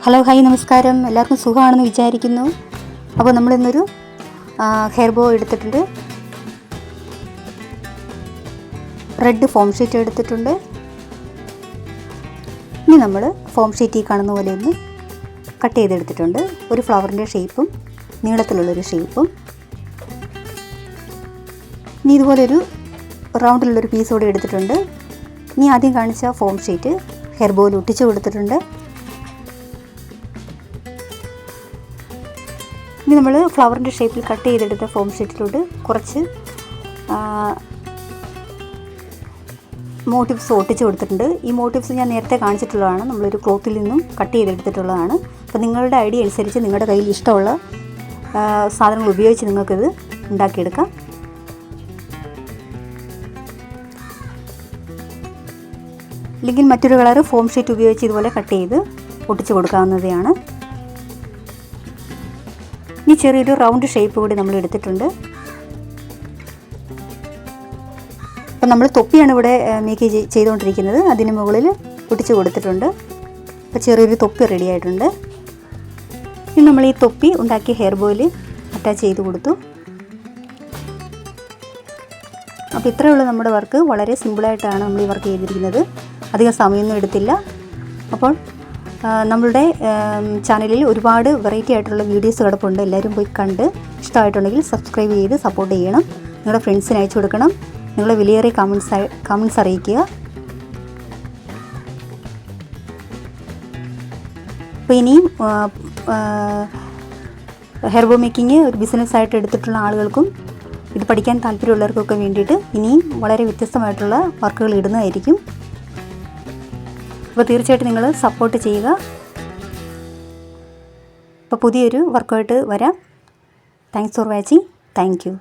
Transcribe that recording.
Hello hi നമസ്കാരം. എല്ലാവർക്കും സുഖമാണെന്ന് വിചാരിക്കുന്നു. അപ്പോൾ നമ്മളിന്നൊരു ഹെയർ ബോ എടുത്തിട്ടുണ്ട്, റെഡ് ഫോം ഷീറ്റ് എടുത്തിട്ടുണ്ട്. ഇനി നമ്മൾ ഫോം ഷീറ്റ് ഈ കാണുന്ന പോലെ ഒന്ന് കട്ട് ചെയ്തെടുത്തിട്ടുണ്ട്. ഒരു ഫ്ലവറിൻ്റെ ഷേപ്പും നീളത്തിലുള്ളൊരു ഷേപ്പും. ഇനി ഇതുപോലൊരു റൗണ്ടിലുള്ളൊരു പീസ് കൂടി എടുത്തിട്ടുണ്ട്. ഇനി ആദ്യം കാണിച്ച ഫോം ഷീറ്റ് ഹെയർ ബോയിൽ ഒട്ടിച്ച് കൊടുത്തിട്ടുണ്ട്. ഇനി നമ്മൾ ഫ്ലവറിൻ്റെ ഷേപ്പിൽ കട്ട് ചെയ്തെടുത്ത ഫോം ഷീറ്റിലോട്ട് കുറച്ച് മോട്ടീവ്സ് ഒട്ടിച്ച് കൊടുത്തിട്ടുണ്ട്. ഈ മോട്ടീവ്സ് ഞാൻ നേരത്തെ കാണിച്ചിട്ടുള്ളതാണ്, നമ്മളൊരു ക്ലോത്തിൽ നിന്നും കട്ട് ചെയ്തെടുത്തിട്ടുള്ളതാണ്. അപ്പോൾ നിങ്ങളുടെ ഐഡിയ അനുസരിച്ച് നിങ്ങളുടെ കയ്യിൽ ഇഷ്ടമുള്ള സാധനങ്ങൾ ഉപയോഗിച്ച് നിങ്ങൾക്കിത് ഉണ്ടാക്കിയെടുക്കാം. അല്ലെങ്കിൽ മറ്റൊരു കളർ ഫോം ഷീറ്റ് ഉപയോഗിച്ച് ഇതുപോലെ കട്ട് ചെയ്ത് ഒട്ടിച്ച് കൊടുക്കാവുന്നതാണ്. ഈ ചെറിയൊരു റൗണ്ട് ഷേപ്പ് കൂടി നമ്മൾ എടുത്തിട്ടുണ്ട്. അപ്പം നമ്മൾ തൊപ്പിയാണ് ഇവിടെ മേക്ക് ചെയ്തുകൊണ്ടിരിക്കുന്നത്. അതിന് മുകളിൽ ഒട്ടിച്ച് കൊടുത്തിട്ടുണ്ട്. അപ്പോൾ ചെറിയൊരു തൊപ്പി റെഡി ആയിട്ടുണ്ട്. ഇനി നമ്മൾ ഈ തൊപ്പി ഉണ്ടാക്കിയ ഹെയർ ബോയിൽ അറ്റാച്ച് ചെയ്ത് കൊടുത്തു. അപ്പോൾ ഇത്രയേ ഉള്ളൂ നമ്മുടെ വർക്ക്. വളരെ സിമ്പിളായിട്ടാണ് നമ്മൾ ഈ വർക്ക് ചെയ്തിരിക്കുന്നത്. അധികം സമയമൊന്നും എടുത്തില്ല. അപ്പോൾ നമ്മളുടെ ചാനലിൽ ഒരുപാട് വെറൈറ്റി ആയിട്ടുള്ള വീഡിയോസ് കിടപ്പുണ്ട്. എല്ലാവരും പോയി കണ്ട് ഇഷ്ടമായിട്ടുണ്ടെങ്കിൽ സബ്സ്ക്രൈബ് ചെയ്ത് സപ്പോർട്ട് ചെയ്യണം. നിങ്ങളുടെ ഫ്രണ്ട്സിന് അയച്ചു കൊടുക്കണം. നിങ്ങളെ വിലയേറിയ കമൻസ് അറിയിക്കുക. അപ്പോൾ ഇനിയും ഹെയർ ബോ മേക്കിങ് ഒരു ബിസിനസ്സായിട്ട് എടുത്തിട്ടുള്ള ആളുകൾക്കും ഇത് പഠിക്കാൻ താല്പര്യമുള്ളവർക്കൊക്കെ വേണ്ടിയിട്ട് ഇനിയും വളരെ വ്യത്യസ്തമായിട്ടുള്ള വർക്കുകൾ ഇടുന്നതായിരിക്കും. അപ്പോൾ തീർച്ചയായിട്ടും നിങ്ങൾ സപ്പോർട്ട് ചെയ്യുക. അപ്പോൾ പുതിയൊരു വർക്കുമായിട്ട് വരാം. Thanks for watching. Thank you.